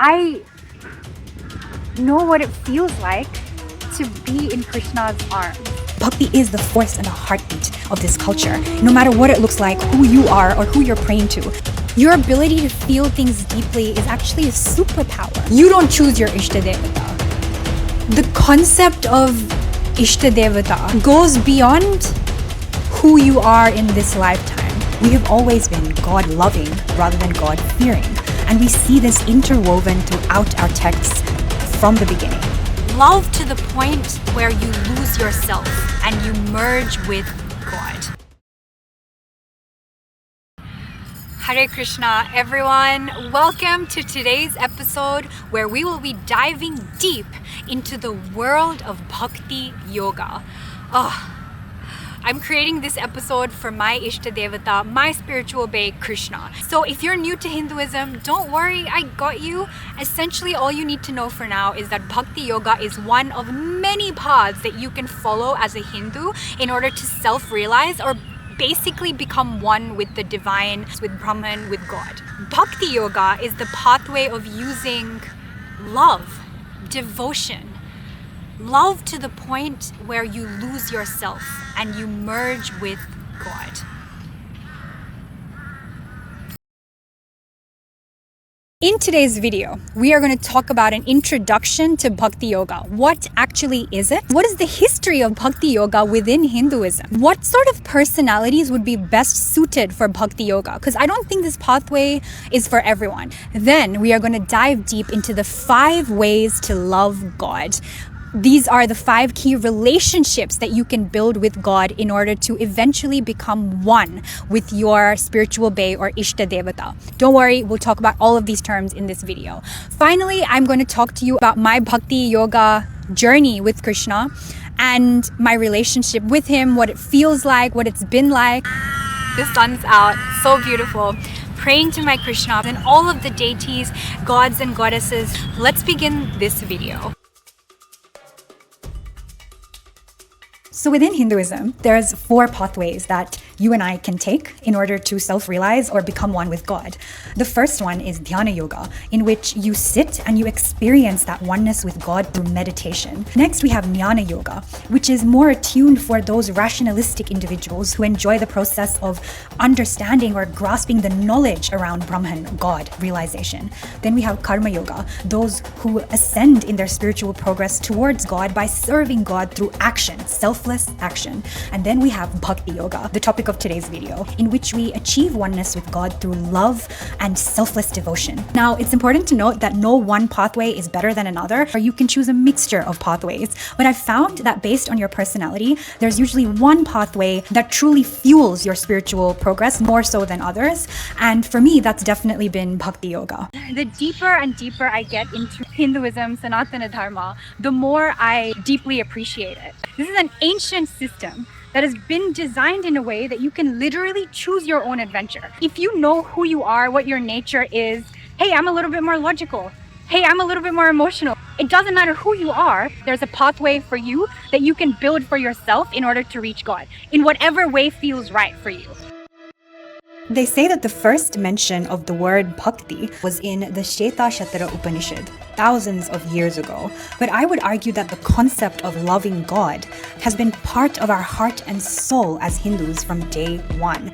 I know what it feels like to be in Krishna's arms. Bhakti is the force and the heartbeat of this culture. No matter what it looks like, who you are, or who you're praying to, your ability to feel things deeply is actually a superpower. You don't choose your Ishta Devata. The concept of Ishta Devata goes beyond who you are in this lifetime. We have always been God-loving rather than God-fearing. And we see this interwoven throughout our texts from the beginning. Love to the point where you lose yourself and you merge with God. Hare Krishna, everyone. Welcome to today's episode where we will be diving deep into the world of Bhakti Yoga. I'm creating this episode for my Ishta Devata, my spiritual bae, Krishna. So if you're new to Hinduism, don't worry, I got you. Essentially, all you need to know for now is that Bhakti Yoga is one of many paths that you can follow as a Hindu in order to self-realize or basically become one with the divine, with Brahman, with God. Bhakti Yoga is the pathway of using love, devotion, love to the point where you lose yourself and you merge with God. In today's video, we are going to talk about an introduction to Bhakti Yoga. What actually is it? What is the history of Bhakti Yoga within Hinduism? What sort of personalities would be best suited for Bhakti Yoga? Because I don't think this pathway is for everyone. Then we are going to dive deep into the 5 ways to love God. These are the 5 key relationships that you can build with God in order to eventually become one with your spiritual bae or Ishta Devata. Don't worry, we'll talk about all of these terms in this video. Finally, I'm going to talk to you about my Bhakti Yoga journey with Krishna and my relationship with him, what it feels like, what it's been like. The sun's out, so beautiful. Praying to my Krishna and all of the deities, gods and goddesses. Let's begin this video. So within Hinduism, there's 4 pathways that you and I can take in order to self-realize or become one with God. The first one is Jnana Yoga, in which you sit and you experience that oneness with God through meditation. Next, we have Jnana Yoga, which is more attuned for those rationalistic individuals who enjoy the process of understanding or grasping the knowledge around Brahman, God, realization. Then we have Karma Yoga, those who ascend in their spiritual progress towards God by serving God through action, selfless action. And then we have Bhakti Yoga, the topic of today's video, in which we achieve oneness with God through love and selfless devotion. Now, it's important to note that no one pathway is better than another, or you can choose a mixture of pathways. But I've found that based on your personality, there's usually one pathway that truly fuels your spiritual progress more so than others. And for me, that's definitely been Bhakti Yoga. The deeper and deeper I get into Hinduism, Sanatana Dharma, the more I deeply appreciate it. This is an ancient system that has been designed in a way that you can literally choose your own adventure. If you know who you are, what your nature is, hey, I'm a little bit more logical. Hey, I'm a little bit more emotional. It doesn't matter who you are, there's a pathway for you that you can build for yourself in order to reach God, in whatever way feels right for you. They say that the first mention of the word bhakti was in the Shvetashvatara Upanishad, thousands of years ago. But I would argue that the concept of loving God has been part of our heart and soul as Hindus from day one.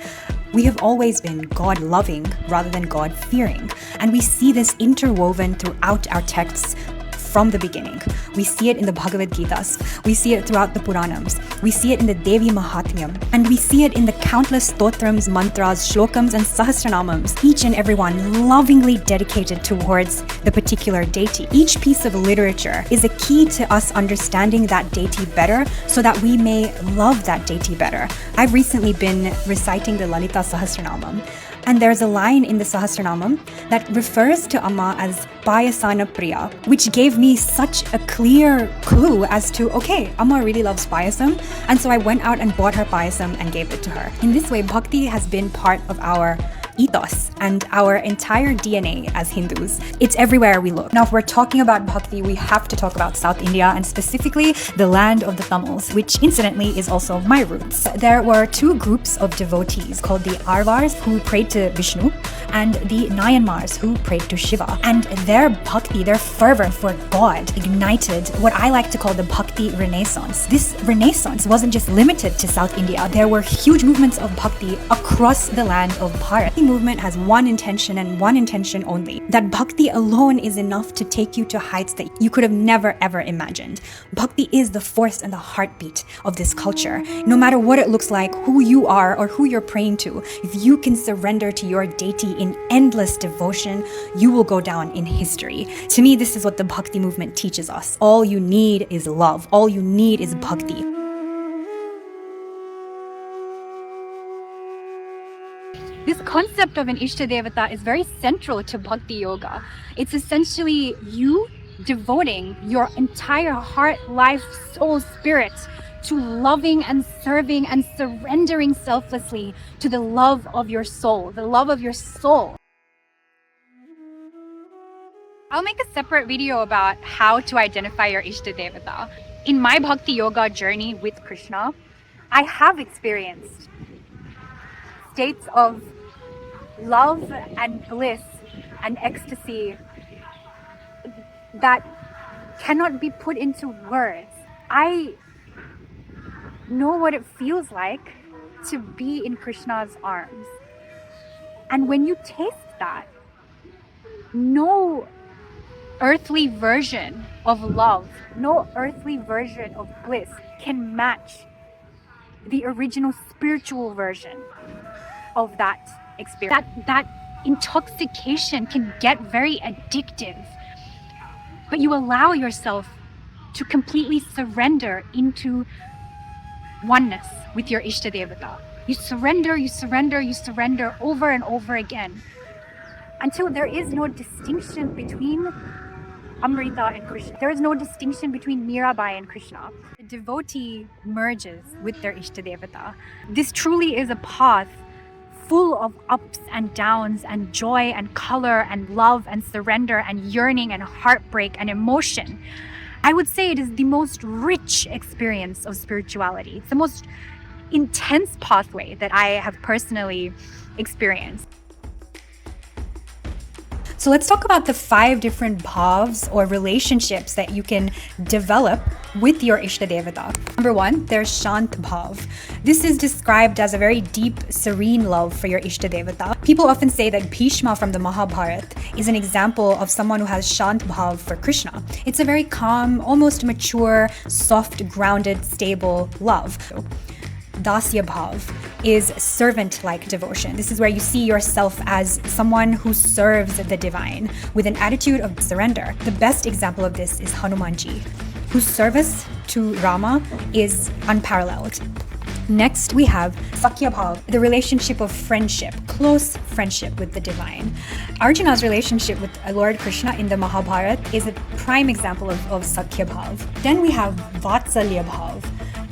We have always been God-loving rather than God-fearing. And we see this interwoven throughout our texts from the beginning. We see it in the Bhagavad Gitas, we see it throughout the Puranams, we see it in the Devi Mahatmyam, and we see it in the countless stotrams, mantras, shlokams, and sahasranamams, each and every one lovingly dedicated towards the particular deity. Each piece of literature is a key to us understanding that deity better so that we may love that deity better. I've recently been reciting the Lalita Sahasranamam, and there's a line in the Sahasranamam that refers to Amma as Payasana Priya, which gave me such a clear clue as to, okay, Amma really loves payasam, and so I went out and bought her payasam and gave it to her. In this way, bhakti has been part of our ethos and our entire DNA as Hindus. It's everywhere we look. Now, if we're talking about bhakti, we have to talk about South India and specifically the land of the Tamils, which incidentally is also my roots. There were two groups of devotees called the Arvars, who prayed to Vishnu, and the Nayanmars, who prayed to Shiva. And their bhakti, their fervor for God, ignited what I like to call the Bhakti Renaissance. This Renaissance wasn't just limited to South India. There were huge movements of bhakti across the land of Bharat. The movement has one intention and one intention only: that bhakti alone is enough to take you to heights that you could have never ever imagined. Bhakti is the force and the heartbeat of this culture. No matter what it looks like, who you are or who you're praying to, if you can surrender to your deity in endless devotion, you will go down in history. To me, this is what the bhakti movement teaches us. All you need is love. All you need is bhakti. This concept of an Ishta Devata is very central to Bhakti Yoga. It's essentially you devoting your entire heart, life, soul, spirit to loving and serving and surrendering selflessly to the love of your soul, the love of your soul. I'll make a separate video about how to identify your Ishta Devata. In my Bhakti Yoga journey with Krishna, I have experienced states of love and bliss and ecstasy that cannot be put into words. I know what it feels like to be in Krishna's arms. And when you taste that, no earthly version of love, no earthly version of bliss can match the original spiritual version of that experience. That intoxication can get very addictive, but you allow yourself to completely surrender into oneness with your Ishta Devata. You surrender, you surrender, you surrender over and over again until there is no distinction between Amrita and Krishna. There is no distinction between Mirabai and Krishna. The devotee merges with their Ishta Devata. This truly is a path full of ups and downs and joy and color and love and surrender and yearning and heartbreak and emotion. I would say it is the most rich experience of spirituality. It's the most intense pathway that I have personally experienced. So let's talk about the 5 different bhavs or relationships that you can develop with your Ishta Devata. Number 1, there's Shant Bhav. This is described as a very deep, serene love for your Ishta Devata. People often say that Bhishma from the Mahabharat is an example of someone who has Shant Bhav for Krishna. It's a very calm, almost mature, soft, grounded, stable love. Dasya Bhav is servant-like devotion. This is where you see yourself as someone who serves the divine with an attitude of surrender. The best example of this is Hanumanji, whose service to Rama is unparalleled. Next, we have Sakhya Bhav, the relationship of friendship, close friendship with the divine. Arjuna's relationship with Lord Krishna in the Mahabharat is a prime example of Sakhya Bhav. Then we have Vatsalya Bhav.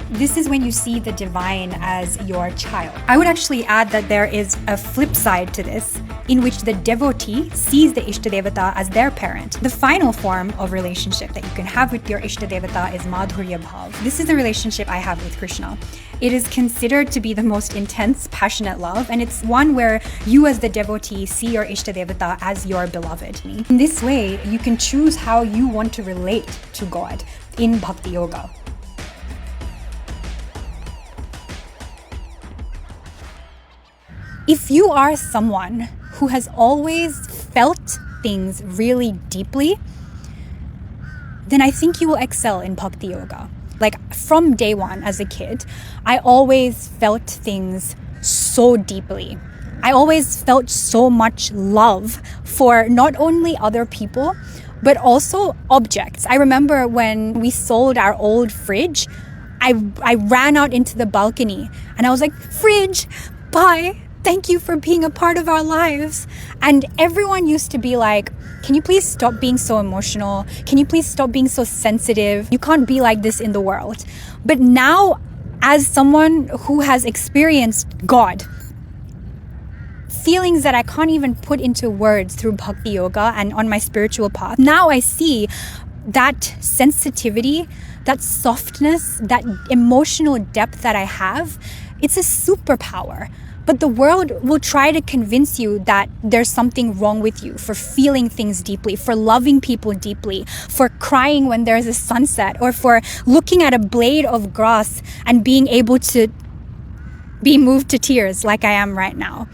This is when you see the divine as your child. I would actually add that there is a flip side to this, in which the devotee sees the Ishta Devata as their parent. The final form of relationship that you can have with your Ishta Devata is Madhurya Bhav. This is the relationship I have with Krishna. It is considered to be the most intense, passionate love, and it's one where you as the devotee see your Ishta Devata as your beloved. In this way, you can choose how you want to relate to God in Bhakti Yoga. If you are someone who has always felt things really deeply, then I think you will excel in Bhakti Yoga. Like from day one as a kid, I always felt things so deeply. I always felt so much love for not only other people, but also objects. I remember when we sold our old fridge, I ran out into the balcony and I was like, "Fridge, bye. Thank you for being a part of our lives." And everyone used to be like, "Can you please stop being so emotional? Can you please stop being so sensitive? You can't be like this in the world." But now, as someone who has experienced God, feelings that I can't even put into words through Bhakti Yoga and on my spiritual path. Now I see that sensitivity, that softness, that emotional depth that I have, it's a superpower. But the world will try to convince you that there's something wrong with you for feeling things deeply, for loving people deeply, for crying when there's a sunset, or for looking at a blade of grass and being able to be moved to tears like I am right now.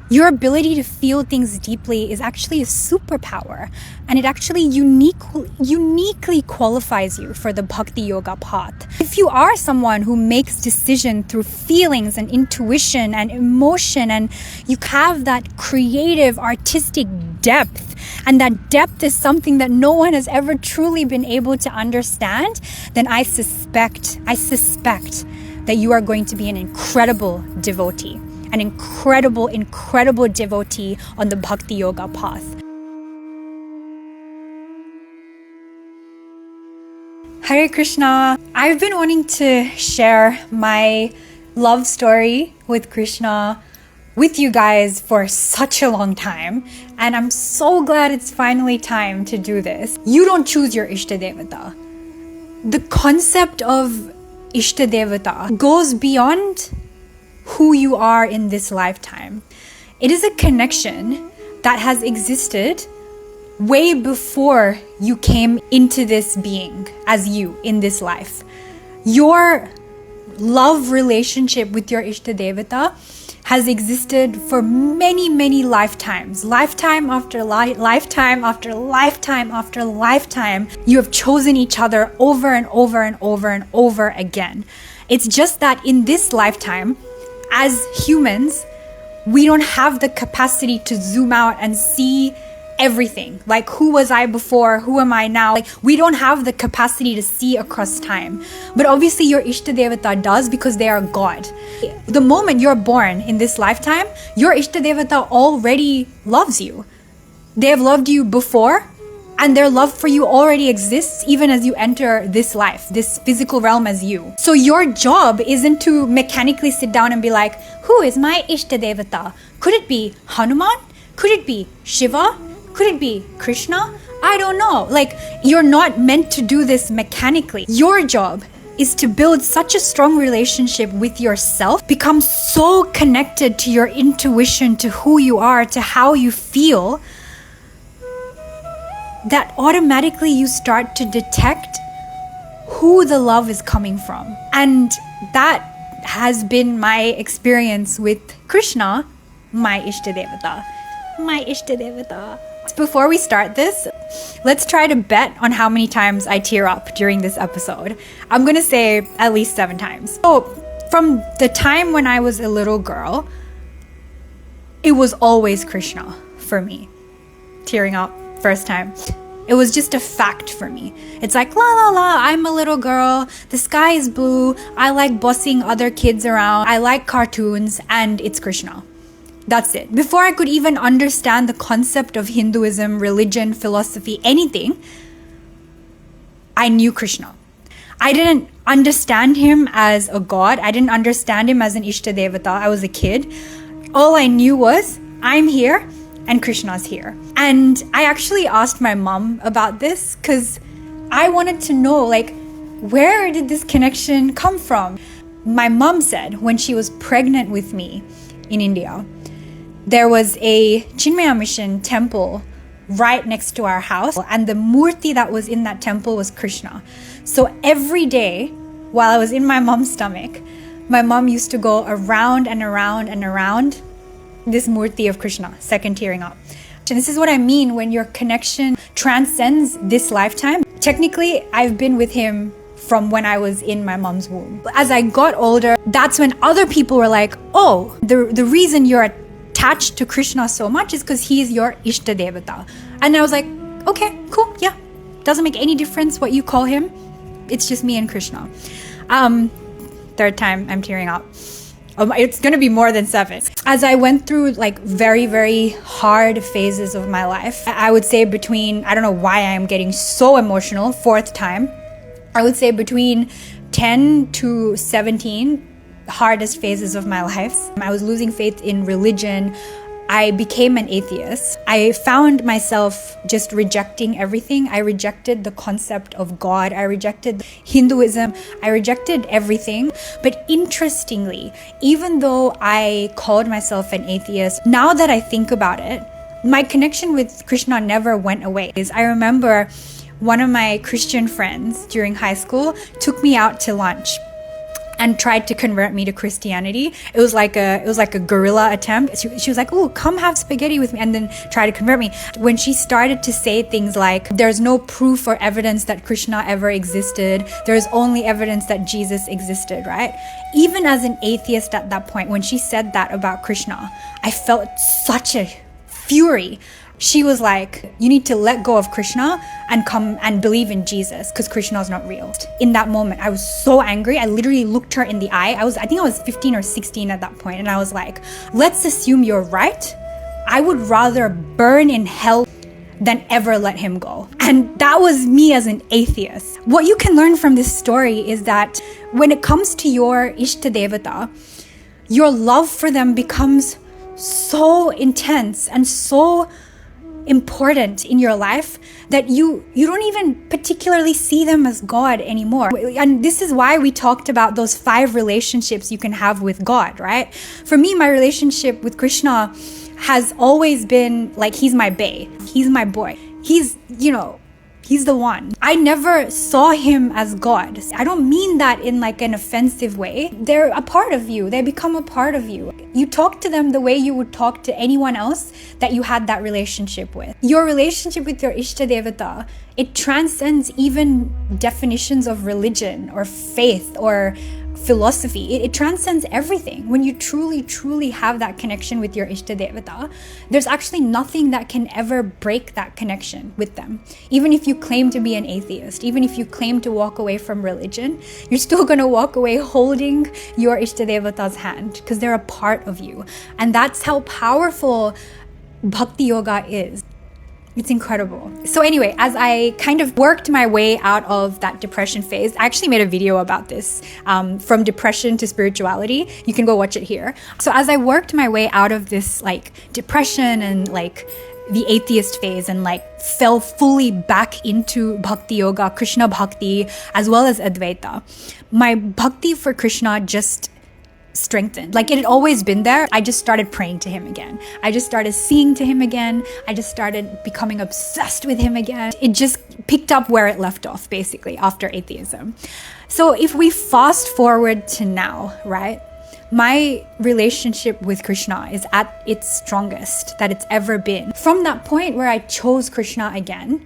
Your ability to feel things deeply is actually a superpower, and it actually uniquely qualifies you for the Bhakti Yoga path. If you are someone who makes decision through feelings and intuition and emotion, and you have that creative, artistic depth, and that depth is something that no one has ever truly been able to understand, then I suspect that you are going to be an incredible devotee. An incredible devotee on the Bhakti Yoga path. Hare Krishna. I've been wanting to share my love story with Krishna with you guys for such a long time, and I'm so glad it's finally time to do this. You don't choose your Ishta Devata. The concept of Ishta Devata goes beyond who you are in this lifetime. It is a connection that has existed way before you came into this being as you in this life. Your love relationship with your Ishta Devata has existed for many lifetimes. Lifetime after lifetime after lifetime after lifetime. You have chosen each other over and over and over and over again. It's just that in this lifetime, as humans, we don't have the capacity to zoom out and see everything. Like, who was I before? Who am I now? Like, we don't have the capacity to see across time. But obviously your Ishta Devata does, because they are God. The moment you're born in this lifetime, your Ishta Devata already loves you. They have loved you before, and their love for you already exists even as you enter this life, this physical realm as you. So your job isn't to mechanically sit down and be like, who is my Ishta Devata? Could it be Hanuman? Could it be Shiva? Could it be Krishna? I don't know. Like, you're not meant to do this mechanically. Your job is to build such a strong relationship with yourself, become so connected to your intuition, to who you are, to how you feel, that automatically you start to detect who the love is coming from. And that has been my experience with Krishna, my Ishta Devata. My Ishta Devata. Before we start this, let's try to bet on how many times I tear up during this episode. I'm gonna say at least 7 times. So from the time when I was a little girl, it was always Krishna for me. Tearing up first time. It was just a fact for me. It's like, la la la, I'm a little girl, the sky is blue, I like bossing other kids around, I like cartoons, and it's Krishna. That's it. Before I could even understand the concept of Hinduism, religion, philosophy, anything, I knew Krishna. I didn't understand him as a god. I didn't understand him as an Ishta Devata. I was a kid. All I knew was, I'm here and Krishna's here. And I actually asked my mom about this because I wanted to know, like, where did this connection come from? My mom said when she was pregnant with me in India, there was a Chinmaya Mission temple right next to our house, and the murti that was in that temple was Krishna. So every day while I was in my mom's stomach, my mom used to go around and around and around this murti of Krishna, second tearing up. And this is what I mean when your connection transcends this lifetime. Technically, I've been with him from when I was in my mom's womb. As I got older, that's when other people were like, oh, the reason you're attached to Krishna so much is because he's your Ishta Devata. And I was like, okay, cool, yeah. Doesn't make any difference what you call him. It's just me and Krishna. Third time I'm tearing up. It's gonna be more than 7. As I went through like very hard phases of my life, I would say between, I don't know why I'm getting so emotional, 4th time, I would say between 10 to 17 hardest phases of my life. I was losing faith in religion. I became an atheist. I found myself just rejecting everything. I rejected the concept of God. I rejected Hinduism. I rejected everything. But interestingly, even though I called myself an atheist, now that I think about it, my connection with Krishna never went away. I remember one of my Christian friends during high school took me out to lunch and tried to convert me to Christianity. It was like a guerrilla attempt. She was like, "Oh, come have spaghetti with me," and then try to convert me. When she started to say things like, "There's no proof or evidence that Krishna ever existed. There's only evidence that Jesus existed," right? Even as an atheist at that point, when she said that about Krishna, I felt such a fury. She was like, "You need to let go of Krishna and come and believe in Jesus because Krishna is not real." In that moment, I was so angry. I literally looked her in the eye. I think I was 15 or 16 at that point, and I was like, "Let's assume you're right. I would rather burn in hell than ever let him go." And that was me as an atheist. What you can learn from this story is that when it comes to your Ishta Devata, your love for them becomes so intense and so important in your life that you don't even particularly see them as God anymore. And this is why we talked about those 5 relationships you can have with God, right? For me, my relationship with Krishna has always been like, he's my bae, he's my boy, he's the one. I never saw him as God. I don't mean that in like an offensive way. They're a part of you. They become a part of you. You talk to them the way you would talk to anyone else that you had that relationship with. Your relationship with your Ishta Devata, it transcends even definitions of religion or faith or philosophy. It transcends everything. When you truly have that connection with your Ishta Devata, there's actually nothing that can ever break that connection with them. Even if you claim to be an atheist, even if you claim to walk away from religion, you're still going to walk away holding your Ishta Devata's hand because they're a part of you. And that's how powerful Bhakti Yoga is. It's incredible. So anyway, as I kind of worked my way out of that depression phase, I actually made a video about this, from depression to spirituality. You can go watch it here. So as I worked my way out of this like depression and like the atheist phase and like fell fully back into Bhakti Yoga, Krishna Bhakti, as well as Advaita, my Bhakti for Krishna just strengthened. Like it had always been there. I just started praying to him again. I just started singing to him again. I just started becoming obsessed with him again. It just picked up where it left off, basically, after atheism. So if we fast forward to now, right? My relationship with Krishna is at its strongest that it's ever been. From that point where I chose Krishna again,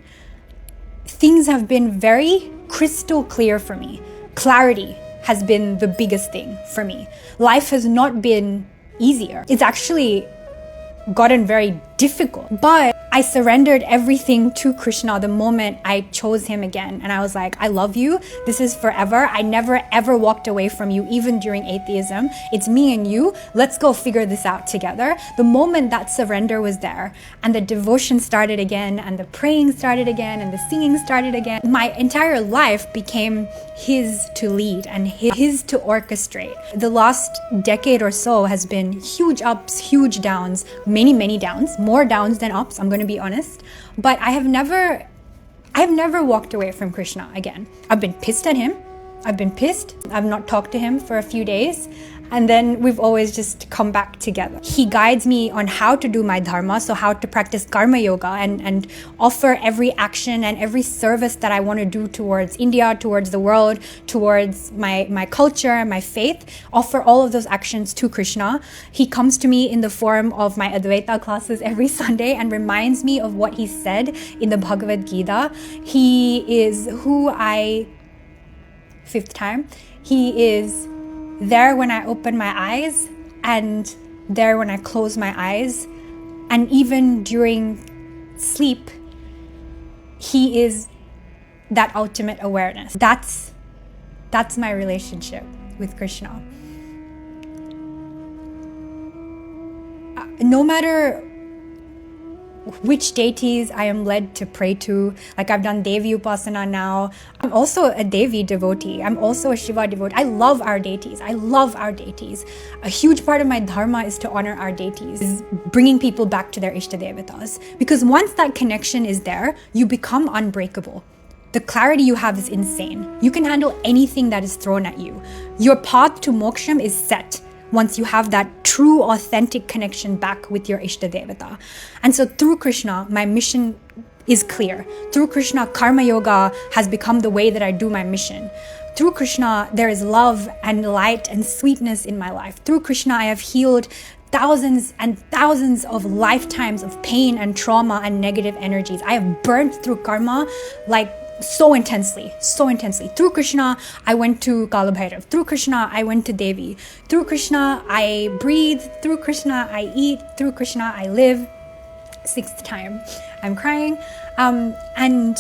things have been very crystal clear for me. Clarity has been the biggest thing for me. Life has not been easier. It's actually gotten very difficult. But I surrendered everything to Krishna the moment I chose him again. And I was like, I love you. This is forever. I never ever walked away from you, even during atheism. It's me and you. Let's go figure this out together. The moment that surrender was there and the devotion started again and the praying started again and the singing started again, my entire life became his to lead and his to orchestrate. The last decade or so has been huge ups, huge downs, many downs, more downs than ups. I'm going to be honest, but I have never walked away from Krishna again. I've been pissed at him. I've been pissed. I've not talked to him for a few days. And then we've always just come back together. He guides me on how to do my dharma, so how to practice karma yoga and offer every action and every service that I want to do towards India, towards the world, towards my culture, my faith, offer all of those actions to Krishna. He comes to me in the form of my Advaita classes every Sunday and reminds me of what he said in the Bhagavad Gita. He is fifth time, he is there when I open my eyes and there when I close my eyes, and even during sleep, he is that ultimate awareness. That's my relationship with Krishna. No matter which deities I am led to pray to. Like I've done Devi Upasana now. I'm also a Devi devotee. I'm also a Shiva devotee. I love our deities. I love our deities. A huge part of my dharma is to honor our deities, is bringing people back to their Ishta Devatas. Because once that connection is there, you become unbreakable. The clarity you have is insane. You can handle anything that is thrown at you. Your path to moksham is set once you have that true, authentic connection back with your Ishta Devata. And so through Krishna, my mission is clear. Through Krishna, Karma Yoga has become the way that I do my mission. Through Krishna, there is love and light and sweetness in my life. Through Krishna, I have healed thousands and thousands of lifetimes of pain and trauma and negative energies. I have burnt through karma like so intensely. Through Krishna, I went to Kalabhairav. Through Krishna, I went to Devi. Through Krishna, I breathe. Through Krishna, I eat. Through Krishna, I live. 6th time, I'm crying. And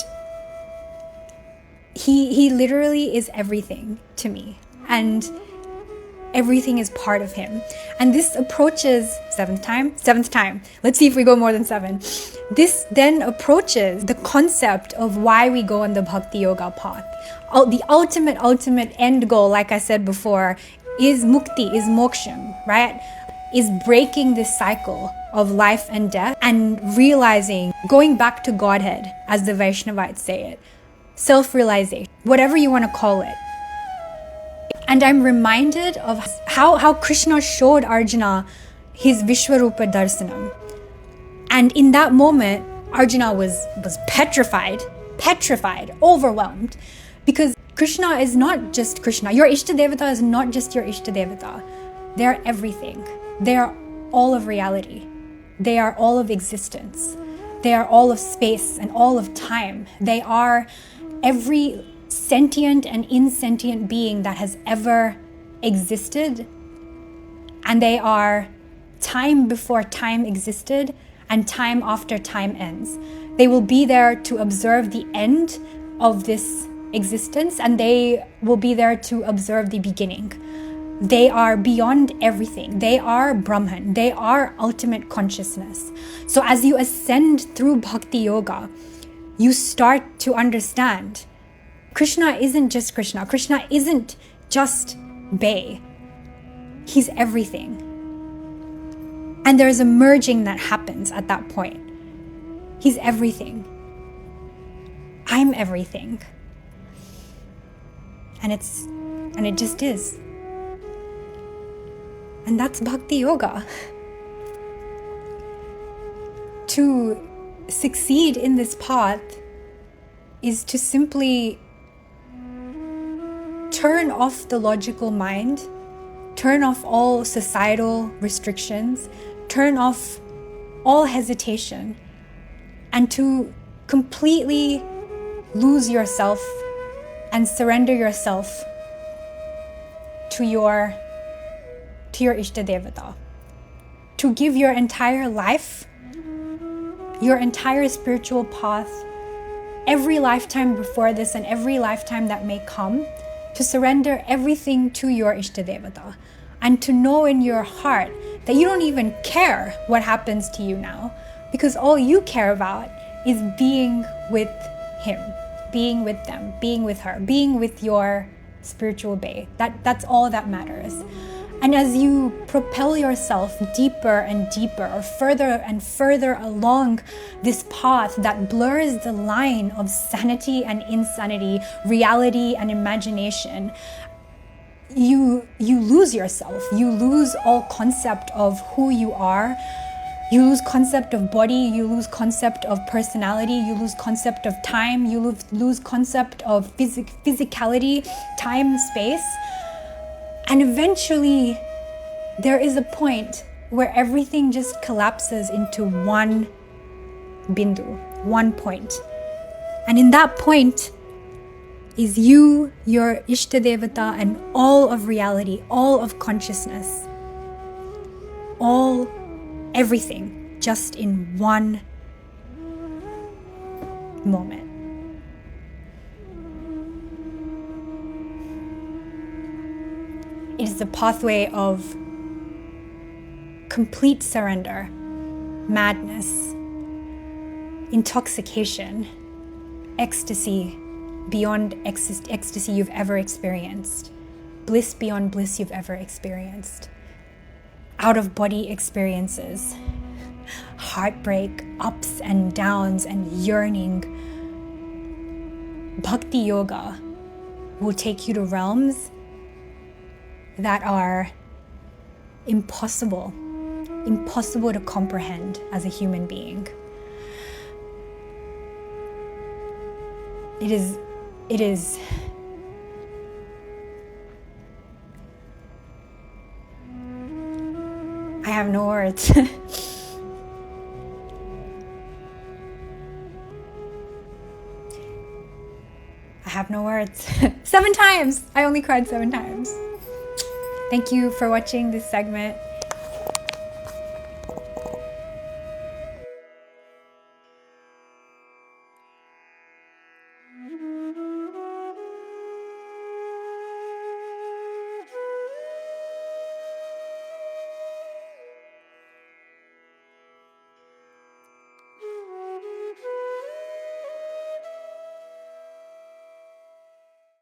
he literally is everything to me. And everything is part of him. And this approaches 7th time. Let's see if we go more than 7. This then approaches the concept of why we go on the Bhakti Yoga path. The ultimate end goal, like I said before, is mukti, is moksham, right? Is breaking this cycle of life and death and realizing, going back to Godhead, as the Vaishnavites say it, self-realization, whatever you want to call it. And I'm reminded of how Krishna showed Arjuna his Vishwarupa Darsanam. And in that moment, Arjuna was petrified, overwhelmed. Because Krishna is not just Krishna. Your Ishta Devata is not just your Ishta Devata. They are everything. They are all of reality. They are all of existence. They are all of space and all of time. They are every sentient and insentient being that has ever existed, and they are time before time existed and time after time ends. They will be there to observe the end of this existence, and they will be there to observe the beginning. They are beyond everything. They are Brahman. They are ultimate consciousness. So as you ascend through Bhakti Yoga, you start to understand Krishna isn't just Krishna. Krishna isn't just Bay. He's everything. And there's a merging that happens at that point. He's everything. I'm everything. And it just is. And that's Bhakti Yoga. To succeed in this path is to simply turn off the logical mind, turn off all societal restrictions, turn off all hesitation, and to completely lose yourself and surrender yourself to your Ishta Devata. To give your entire life, your entire spiritual path, every lifetime before this and every lifetime that may come, to surrender everything to your Ishta Devata, and to know in your heart that you don't even care what happens to you now, because all you care about is being with him, being with them, being with her, being with your spiritual Bay. That's all that matters. And as you propel yourself deeper and deeper, or further and further along this path that blurs the line of sanity and insanity, reality and imagination, you lose yourself. You lose all concept of who you are. You lose concept of body. You lose concept of personality. You lose concept of time. You lose concept of physicality, time, space. And eventually, there is a point where everything just collapses into one bindu, one point. And in that point is you, your Ishta Devata, and all of reality, all of consciousness, everything, just in one moment. It is the pathway of complete surrender, madness, intoxication, ecstasy beyond ecstasy you've ever experienced, bliss beyond bliss you've ever experienced, out-of-body experiences, heartbreak, ups and downs and yearning. Bhakti Yoga will take you to realms that are impossible to comprehend as a human being. It is I have no words. I have no words. 7 times! I only cried 7 times. Thank you for watching this segment.